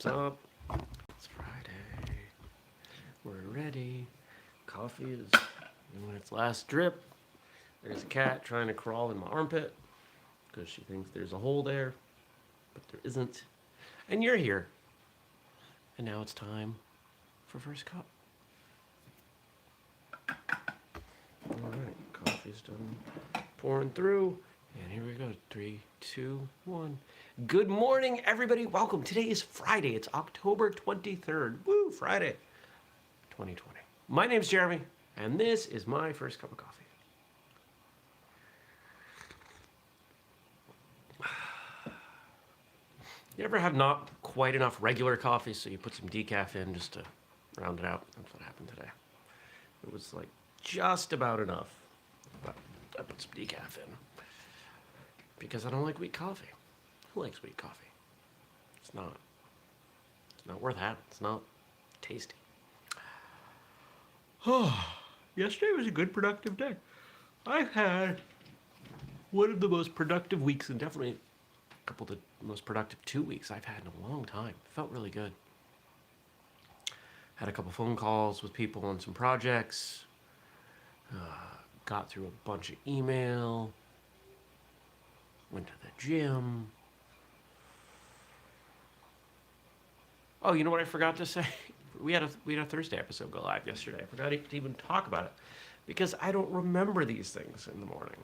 What's up? It's Friday. We're ready. Coffee is doing its last drip. There's a cat trying to crawl in my armpit because she thinks there's a hole there, but there isn't. And you're here. And now it's time for first cup. Alright, coffee's done pouring through. And here we go. 3, 2, 1. Good morning, everybody. Welcome. Today is Friday. It's October 23rd. Woo, Friday 2020. My name's Jeremy, and this is my first cup of coffee. You ever have not quite enough regular coffee, so you put some decaf in just to round it out? That's what happened today. It was like just about enough, but I put some decaf in because I don't like weak coffee. Who likes weak coffee? It's not worth having. It's not tasty. Oh, yesterday was a good, productive day. I've had one of the most productive weeks, and definitely a couple of the most productive 2 weeks I've had in a long time. It felt really good. Had a couple phone calls with people on some projects. Got through a bunch of email. Went to the gym. Oh, you know what I forgot to say? We had a Thursday episode go live yesterday. I forgot to even talk about it because I don't remember these things in the morning.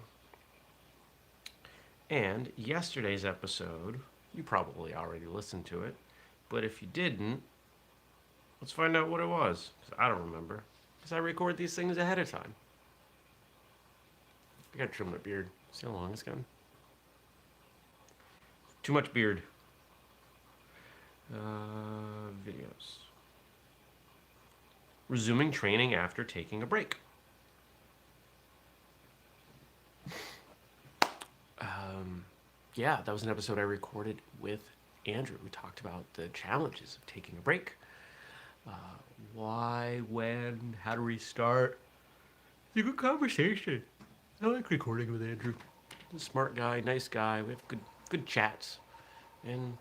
And yesterday's episode, you probably already listened to it, but if you didn't, let's find out what it was. 'Cause I don't remember, because I record these things ahead of time. I gotta trim my beard. See how long it's gotten? Too much beard. Videos. Resuming training after taking a break. Yeah, that was an episode I recorded with Andrew. We talked about the challenges of taking a break. Why, when, how to restart. It's a good conversation. I like recording with Andrew. He's a smart guy, nice guy. We have good chats. And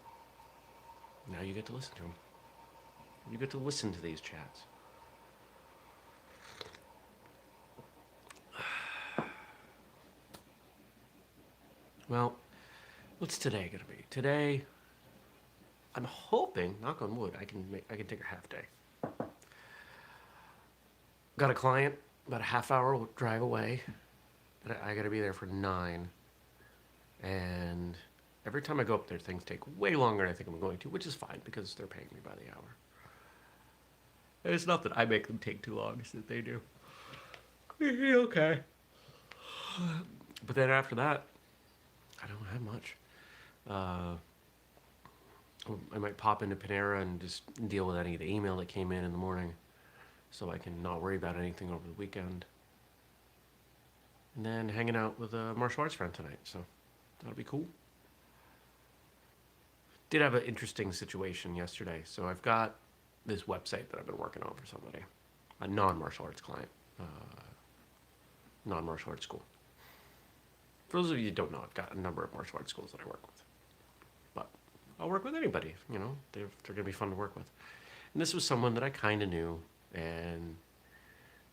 now you get to listen to him. You get to listen to these chats. Well, what's today gonna be? Today, I'm hoping, knock on wood, I can take a half day. Got a client about a half-hour drive away. But I gotta be there for 9. And every time I go up there, things take way longer than I think I'm going to, which is fine because they're paying me by the hour. And it's not that I make them take too long, it's that they do. Okay. But then after that, I don't have much. I might pop into Panera and just deal with any of the email that came in the morning so I can not worry about anything over the weekend. And then hanging out with a martial arts friend tonight, so that'll be cool. Did have an interesting situation yesterday. So I've got this website that I've been working on for somebody, a non-martial arts client, non-martial arts school. For those of you who don't know, I've got a number of martial arts schools that I work with. But I'll work with anybody, you know, they're going to be fun to work with. And this was someone that I kind of knew, and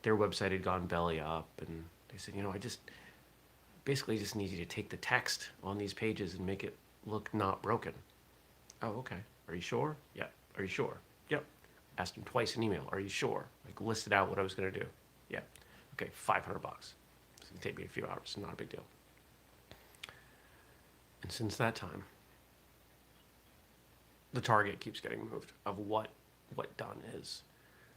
their website had gone belly up, and they said, you know, I just basically just need you to take the text on these pages and make it look not broken. Oh, okay. Are you sure? Yeah. Are you sure? Yep. Asked him twice in email. Are you sure? Like listed out what I was going to do. Yeah. Okay, $500. It's going to take me a few hours. Not a big deal. And since that time, the target keeps getting moved of what done is.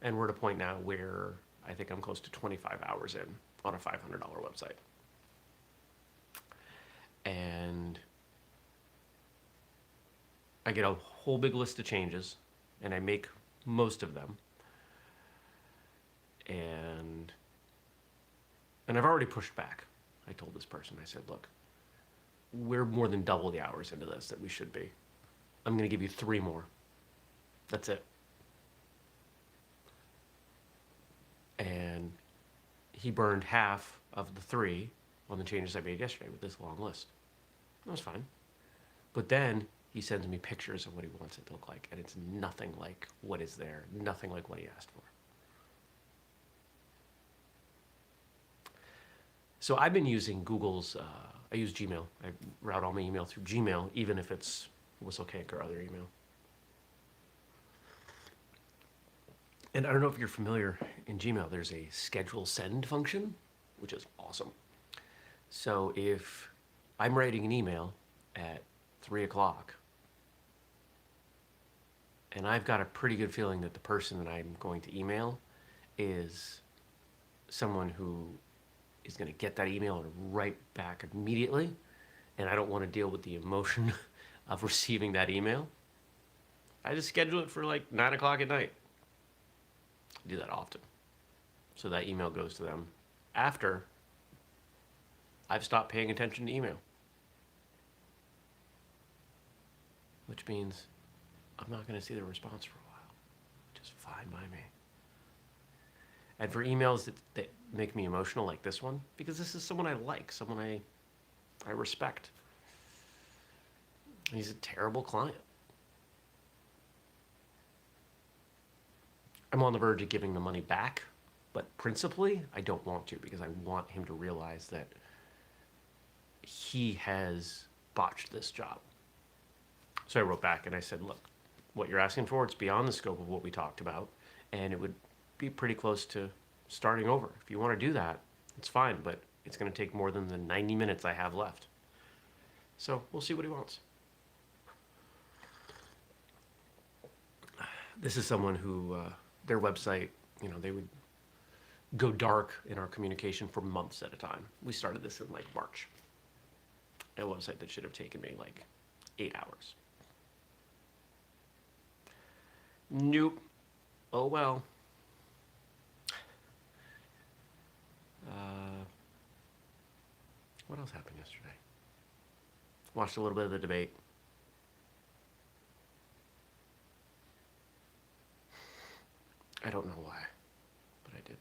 And we're at a point now where I think I'm close to 25 hours in on a $500 website. And I get a whole big list of changes, and I make most of them. And I've already pushed back. I told this person, I said, look, we're more than double the hours into this that we should be. I'm going to give you 3 more. That's it. And he burned half of the 3 on the changes I made yesterday with this long list. That was fine. But then he sends me pictures of what he wants it to look like, and it's nothing like what is there, nothing like what he asked for. So I've been using Google's, I use Gmail. I route all my email through Gmail, even if it's whistlekick or other email. And I don't know if you're familiar, in Gmail, there's a schedule send function, which is awesome. So if I'm writing an email at 3 o'clock, and I've got a pretty good feeling that the person that I'm going to email is someone who is going to get that email and write back immediately, and I don't want to deal with the emotion of receiving that email, I just schedule it for like 9 o'clock at night. I do that often. So that email goes to them after I've stopped paying attention to email. Which means I'm not going to see the response for a while. Just fine by me. And for emails that make me emotional like this one, because this is someone I like, someone I respect. He's a terrible client. I'm on the verge of giving the money back, but principally, I don't want to, because I want him to realize that he has botched this job. So I wrote back and I said, look, what you're asking for, it's beyond the scope of what we talked about, and it would be pretty close to starting over. If you want to do that, it's fine, but it's going to take more than the 90 minutes I have left. So we'll see what he wants. This is someone who, their website, they would go dark in our communication for months at a time. We started this in like March. A website that should have taken me like 8 hours. Nope. Oh well. What else happened yesterday? Watched a little bit of the debate. I don't know why, but I did.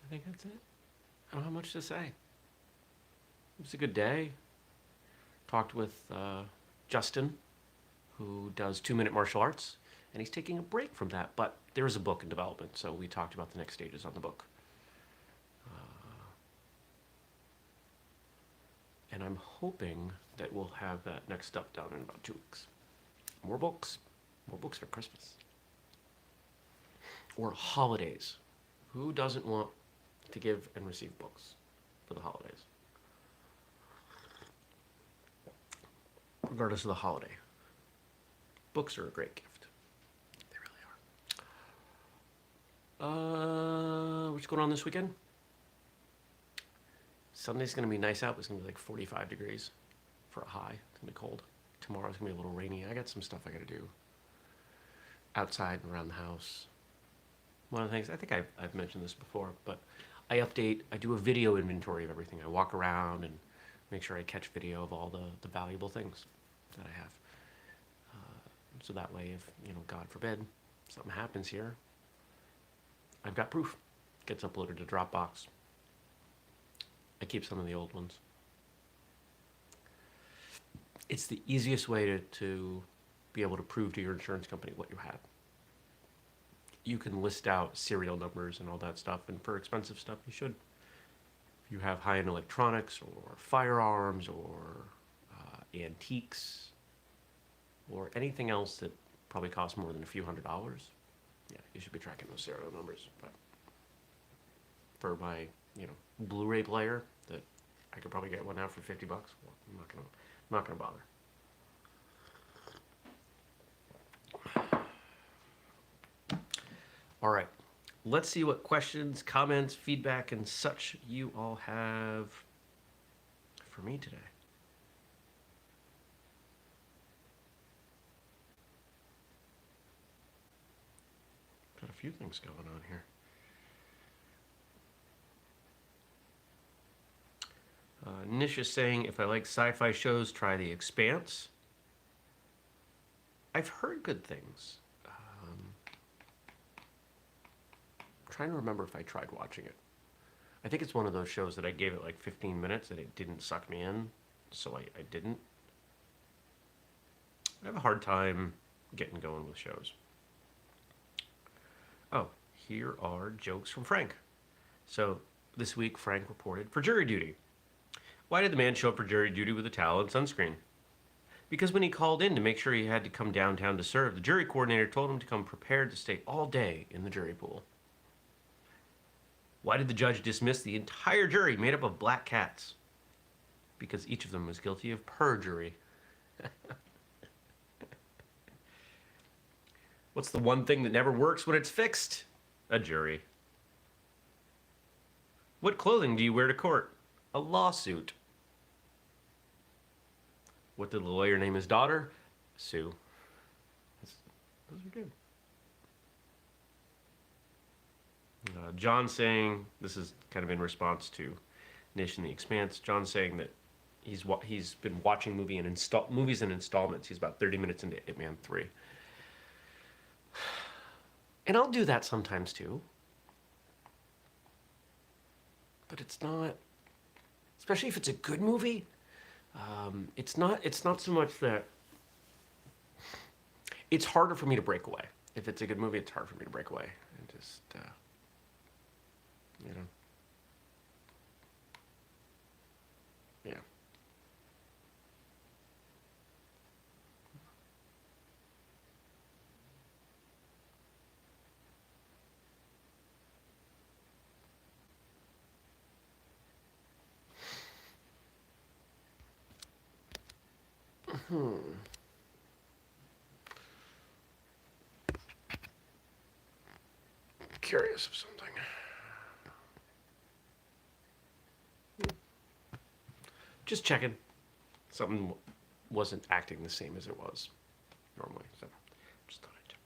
I think that's it. I don't have much to say. It was a good day. Talked with Justin, who does 2-minute martial arts, and he's taking a break from that, but there is a book in development, so we talked about the next stages on the book. And I'm hoping that we'll have that next step done in about 2 weeks. More books for Christmas. Or holidays. Who doesn't want to give and receive books for the holidays? Regardless of the holiday, books are a great gift. They really are. What's going on this weekend? Sunday's going to be nice out. It's going to be like 45 degrees for a high. It's going to be cold. Tomorrow's going to be a little rainy. I got some stuff I got to do outside and around the house. One of the things, I think I've mentioned this before, but I do a video inventory of everything. I walk around and make sure I catch video of all the valuable things that I have. So that way, if, God forbid, something happens here, I've got proof. It gets uploaded to Dropbox. I keep some of the old ones. It's the easiest way to be able to prove to your insurance company what you have. You can list out serial numbers and all that stuff, and for expensive stuff, you should. If you have high-end electronics or firearms or antiques or anything else that probably costs more than a few $100s, yeah, you should be tracking those serial numbers. But for my, Blu-ray player that I could probably get one now for $50, well, I'm not gonna bother. All right, let's see what questions, comments, feedback, and such you all have for me today. Got a few things going on here. Nish is saying, if I like sci-fi shows, try The Expanse. I've heard good things. I'm trying to remember if I tried watching it. I think it's one of those shows that I gave it like 15 minutes and it didn't suck me in, so I didn't. I have a hard time getting going with shows. Oh, here are jokes from Frank. So this week, Frank reported for jury duty. Why did the man show up for jury duty with a towel and sunscreen? Because when he called in to make sure he had to come downtown to serve, the jury coordinator told him to come prepared to stay all day in the jury pool. Why did the judge dismiss the entire jury made up of black cats? Because each of them was guilty of perjury. What's the one thing that never works when it's fixed? A jury. What clothing do you wear to court? A lawsuit. What did the lawyer name his daughter? Sue. Those are good. John saying, this is kind of in response to Nation the Expanse, John saying that he's been watching movies in installments. He's about 30 minutes into Ip Man 3. And I'll do that sometimes too. But it's not, especially if it's a good movie, it's not so much that, it's harder for me to break away. If it's a good movie, it's hard for me to break away. And just, you know. Yeah. Curious of something. Just checking. Something wasn't acting the same as it was normally, so just thought I'd check.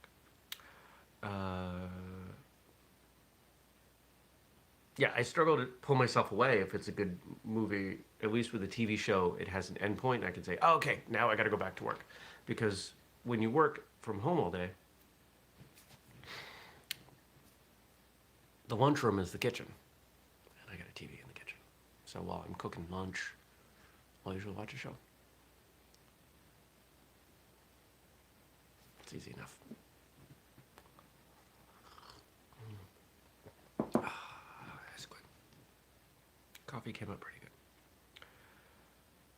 Yeah, I struggle to pull myself away if it's a good movie. At least with a TV show, it has an endpoint, and I can say, oh, okay, now I got to go back to work. Because when you work from home all day, the lunchroom is the kitchen. And I got a TV in the kitchen. So while I'm cooking lunch, I'll usually watch a show. It's easy enough. That's good. Coffee came out pretty good.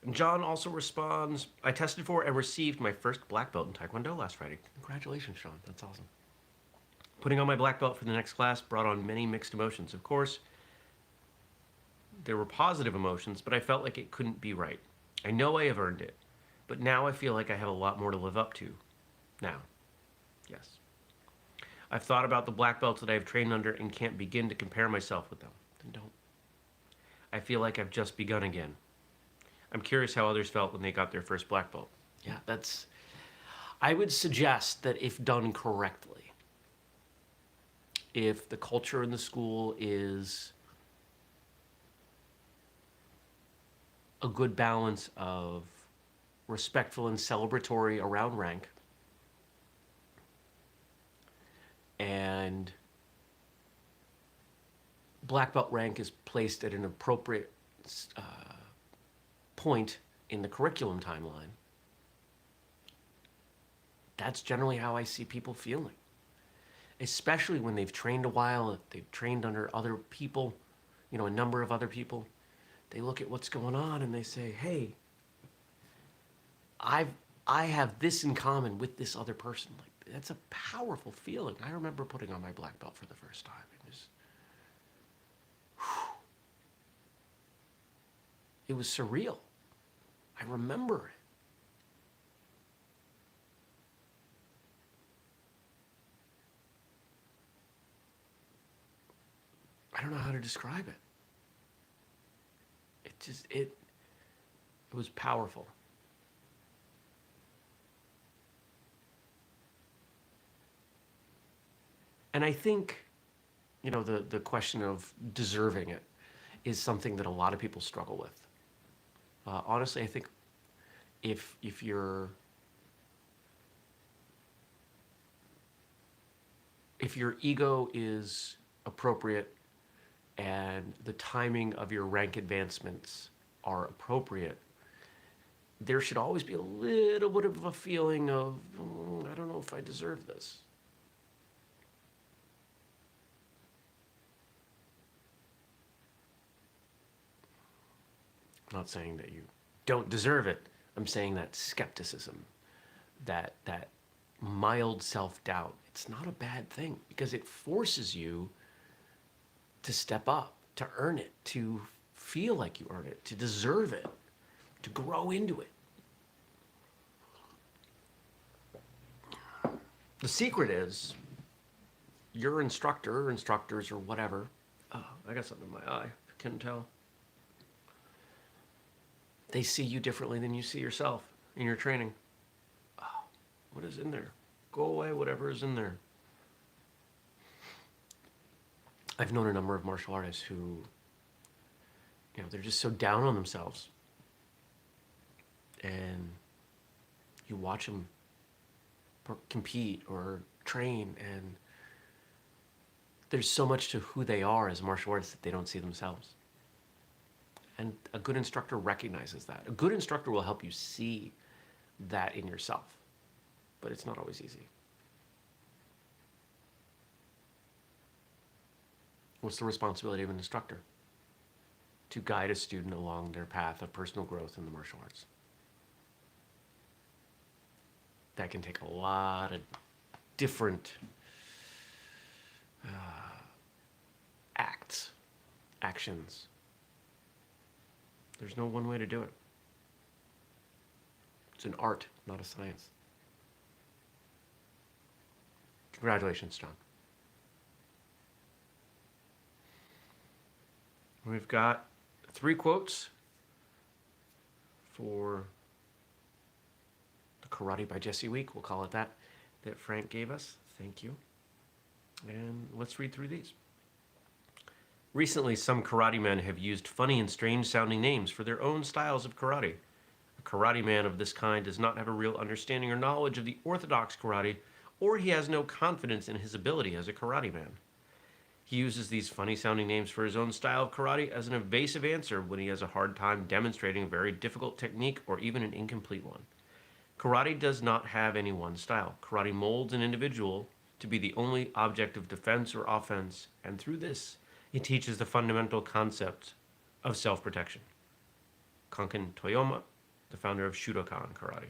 And John also responds, I tested for and received my first black belt in Taekwondo last Friday. Congratulations, Sean. That's awesome. Putting on my black belt for the next class brought on many mixed emotions. Of course, there were positive emotions, but I felt like it couldn't be right. I know I have earned it, but now I feel like I have a lot more to live up to. Now, yes. I've thought about the black belts that I have trained under and can't begin to compare myself with them. Then don't. I feel like I've just begun again. I'm curious how others felt when they got their first black belt. Yeah, I would suggest that if done correctly, if the culture in the school is a good balance of respectful and celebratory around rank, and black belt rank is placed at an appropriate point in the curriculum timeline, that's generally how I see people feeling. Especially when they've trained a while, they've trained under other people, a number of other people. They look at what's going on and they say, hey, I have this in common with this other person. Like, that's a powerful feeling. I remember putting on my black belt for the first time. It was surreal. I remember it. I don't know how to describe it. It was powerful. And I think, the question of deserving it is something that a lot of people struggle with. Honestly, I think if your ego is appropriate and the timing of your rank advancements are appropriate, there should always be a little bit of a feeling of, I don't know if I deserve this. I'm not saying that you don't deserve it. I'm saying that skepticism, that mild self-doubt, it's not a bad thing because it forces you to step up, to earn it, to feel like you earn it, to deserve it, to grow into it. The secret is your instructor or instructors or whatever. Oh, I got something in my eye. Couldn't tell. They see you differently than you see yourself in your training. Oh, what is in there? Go away, whatever is in there. I've known a number of martial artists who, they're just so down on themselves. And you watch them compete or train, and there's so much to who they are as martial artists that they don't see themselves. And a good instructor recognizes that. A good instructor will help you see that in yourself, but it's not always easy. What's the responsibility of an instructor? To guide a student along their path of personal growth in the martial arts. That can take a lot of different actions. There's no one way to do it. It's an art, not a science. Congratulations, John. We've got 3 quotes for the Karate by Jesse week, we'll call it that Frank gave us. Thank you. And let's read through these. Recently, some karate men have used funny and strange sounding names for their own styles of karate. A karate man of this kind does not have a real understanding or knowledge of the orthodox karate, or he has no confidence in his ability as a karate man. He uses these funny sounding names for his own style of karate as an evasive answer when he has a hard time demonstrating a very difficult technique or even an incomplete one. Karate does not have any one style. Karate molds an individual to be the only object of defense or offense, and through this, it teaches the fundamental concept of self-protection. Kanken Toyama, the founder of Shudokan Karate.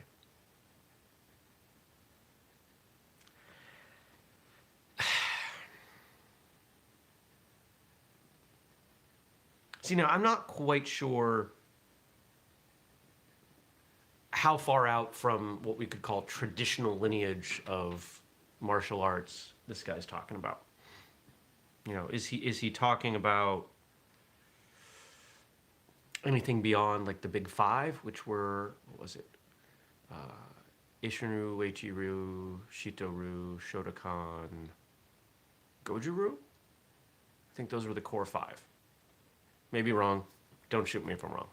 See, now I'm not quite sure how far out from what we could call traditional lineage of martial arts this guy's talking about. Is he talking about anything beyond like the big 5, which were, what was it? Ishinryu, Uechi-ryu, Shito-ryu, Shotokan, Goju-ryu? I think those were the core 5. Maybe wrong. Don't shoot me if I'm wrong.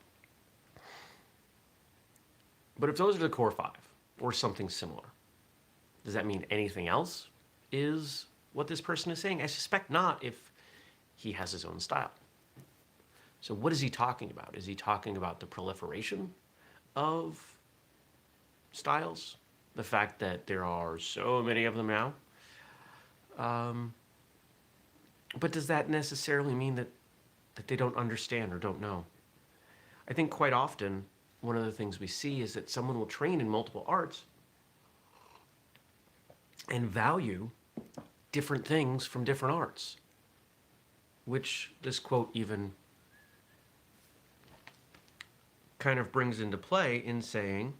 But if those are the core 5, or something similar, does that mean anything else is what this person is saying? I suspect not if he has his own style. So what is he talking about? Is he talking about the proliferation of styles? The fact that there are so many of them now? But does that necessarily mean that they don't understand or don't know? I think quite often, one of the things we see is that someone will train in multiple arts and value different things from different arts, which this quote even kind of brings into play in saying,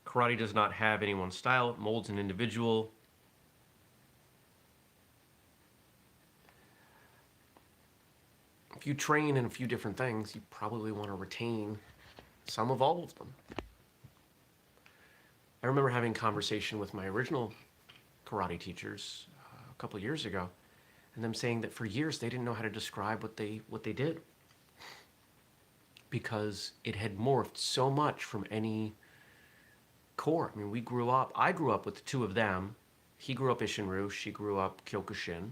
karate does not have any one style, it molds an individual. If you train in a few different things, you probably want to retain some of all of them. I remember having a conversation with my original karate teachers a couple of years ago, and them saying that for years they didn't know how to describe what they did because it had morphed so much from any core. I mean, I grew up with the 2 of them he grew up Ishinryu, she grew up Kyokushin,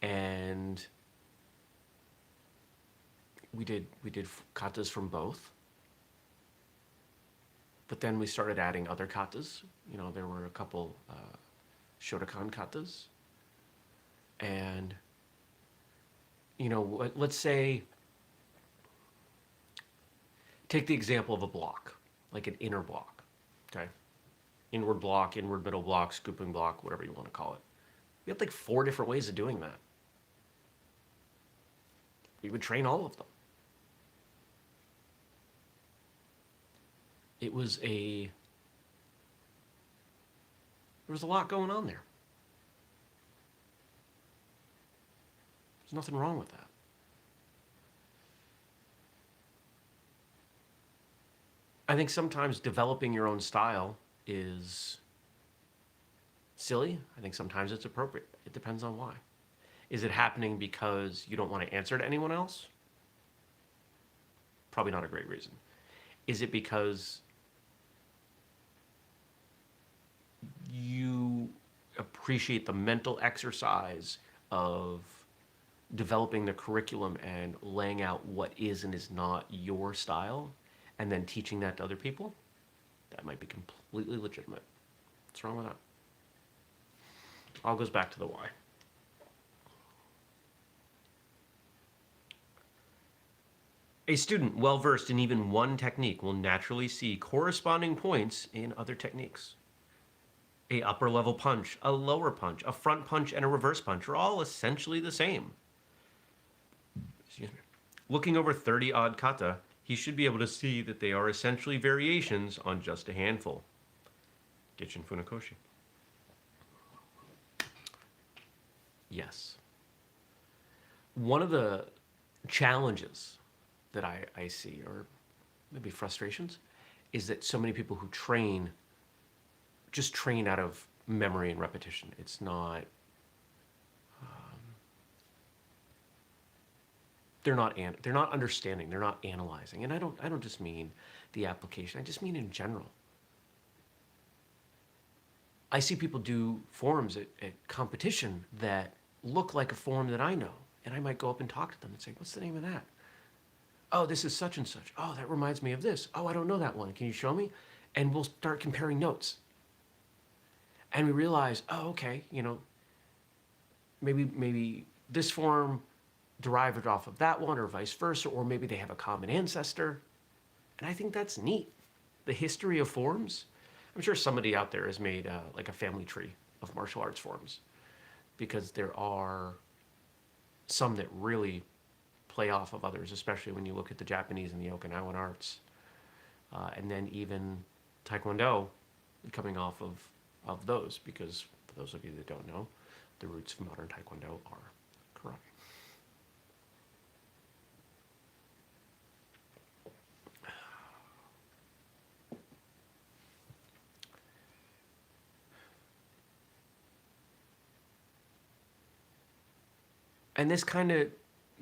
and we did katas from both. But then we started adding other katas. There were a couple Shudokan katas. And, let's say, take the example of a block, like an inner block, okay? Inward block, inward middle block, scooping block, whatever you want to call it. We had like 4 different ways of doing that. We would train all of them. There was a lot going on there. There's nothing wrong with that. I think sometimes developing your own style is silly. I think sometimes it's appropriate. It depends on why. Is it happening because you don't want to answer to anyone else? Probably not a great reason. Is it because you appreciate the mental exercise of developing the curriculum and laying out what is and is not your style and then teaching that to other people? That might be completely legitimate. What's wrong with that? All goes back to the why. A student well-versed in even one technique will naturally see corresponding points in other techniques. A upper-level punch, a lower punch, a front punch, and a reverse punch are all essentially the same. Excuse me. Looking over 30-odd kata, he should be able to see that they are essentially variations on just a handful. Gichin Funakoshi. Yes. One of the challenges that I see, or maybe frustrations, is that so many people who train just train out of memory and repetition. It's not, they're not understanding, they're not analyzing. And I don't just mean the application, I just mean in general. I see people do forms at competition that look like a form that I know. And I might go up and talk to them and say, what's the name of that? Oh, this is such and such. Oh, that reminds me of this. Oh, I don't know that one. Can you show me? And we'll start comparing notes. And we realize, oh, okay, maybe this form derived off of that one or vice versa, or maybe they have a common ancestor. And I think that's neat. The history of forms. I'm sure somebody out there has made like a family tree of martial arts forms, because there are some that really play off of others, especially when you look at the Japanese and the Okinawan arts. And then even Taekwondo coming off of those, because for those of you that don't know, the roots of modern Taekwondo are karate. And this kind of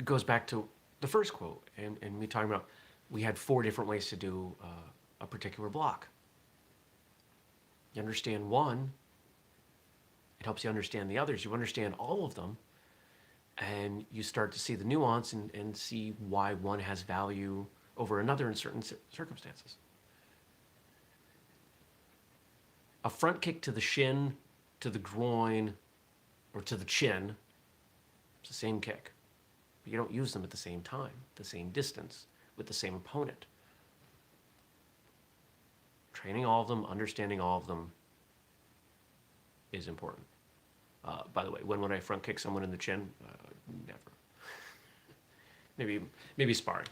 goes back to the first quote, and me talking about we had 4 different ways to do a particular block. You understand one, it helps you understand the others. You understand all of them, and you start to see the nuance and see why one has value over another in certain circumstances. A front kick to the shin, to the groin, or to the chin, it's the same kick. But you don't use them at the same time, the same distance, with the same opponent. Training all of them, understanding all of them is important. By the way, when would I front kick someone in the chin? Never. Maybe sparring.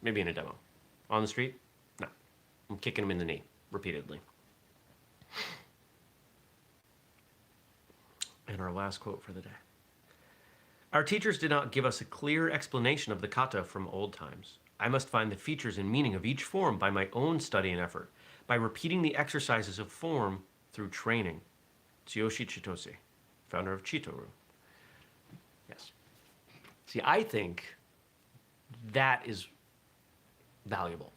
Maybe in a demo. On the street? No. I'm kicking him in the knee repeatedly. And our last quote for the day. Our teachers did not give us a clear explanation of the kata from old times. I must find the features and meaning of each form by my own study and effort, by repeating the exercises of form through training. Tsuyoshi Chitose, founder of Chitoru. Yes. See, I think that is valuable.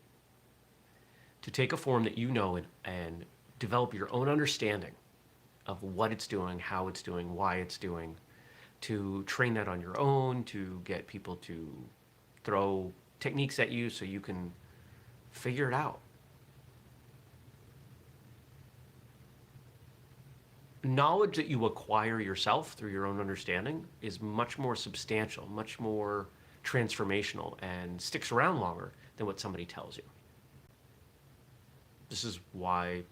To take a form that you know and develop your own understanding of what it's doing, how it's doing, why it's doing, to train that on your own, to get people to throw techniques at you so you can figure it out. Knowledge that you acquire yourself through your own understanding is much more substantial, much more transformational, and sticks around longer than what somebody tells you. This is why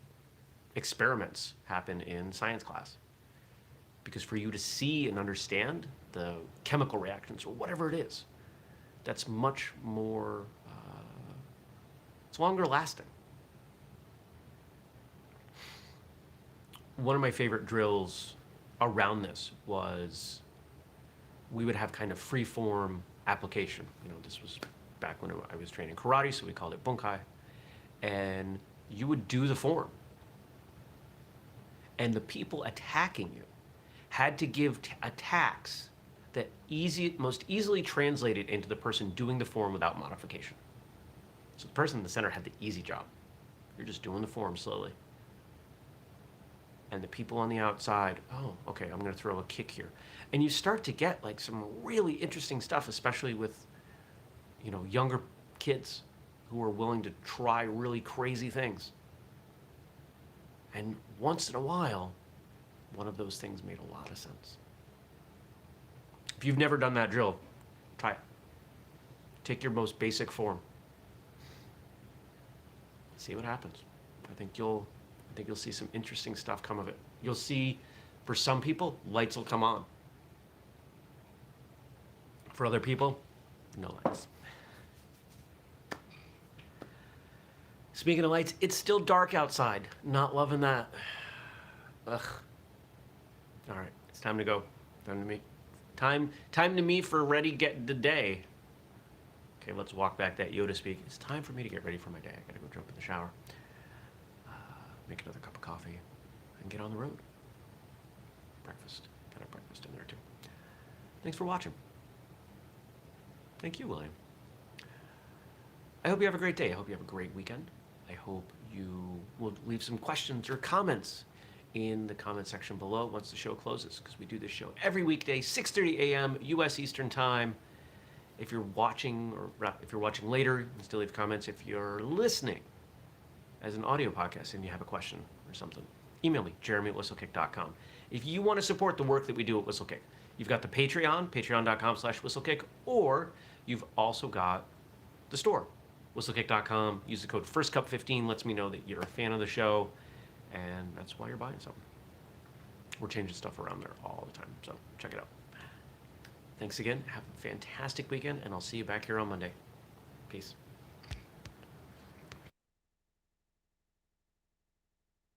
experiments happen in science class. Because for you to see and understand the chemical reactions or whatever it is, that's much more, it's longer lasting. One of my favorite drills around this was we would have kind of free form application. This was back when I was training karate, so we called it bunkai. And you would do the form. And the people attacking you had to give attacks that most easily translated into the person doing the form without modification. So the person in the center had the easy job. You're just doing the form slowly. And the people on the outside, oh, okay, I'm going to throw a kick here. And you start to get like some really interesting stuff, especially with, younger kids who are willing to try really crazy things. And once in a while, one of those things made a lot of sense. If you've never done that drill, try it. Take your most basic form. See what happens. I think you'll see some interesting stuff come of it. You'll see, for some people, lights will come on. For other people, no lights. Speaking of lights, it's still dark outside. Not loving that. Ugh. All right, it's time to go. Time to me. Time to me for ready, get the day. Okay, let's walk back that Yoda speak. It's time for me to get ready for my day. I gotta go jump in the shower, make another cup of coffee, and get on the road. Breakfast. Got a breakfast in there too. Thanks for watching. Thank you, William. I hope you have a great day. I hope you have a great weekend. I hope you will leave some questions or comments in the comment section below once the show closes, because we do this show every weekday, 6:30 a.m. U.S. Eastern Time. If you're watching, or if you're watching later, you can still leave comments. If you're listening as an audio podcast and you have a question or something, email me, jeremy@whistlekick.com. If you want to support the work that we do at Whistlekick, you've got the Patreon, patreon.com/whistlekick, or you've also got the store, whistlekick.com. Use the code FIRSTCUP15, lets me know that you're a fan of the show, and that's why you're buying something. We're changing stuff around there all the time, so check it out. Thanks again. Have a fantastic weekend, and I'll see you back here on Monday. Peace.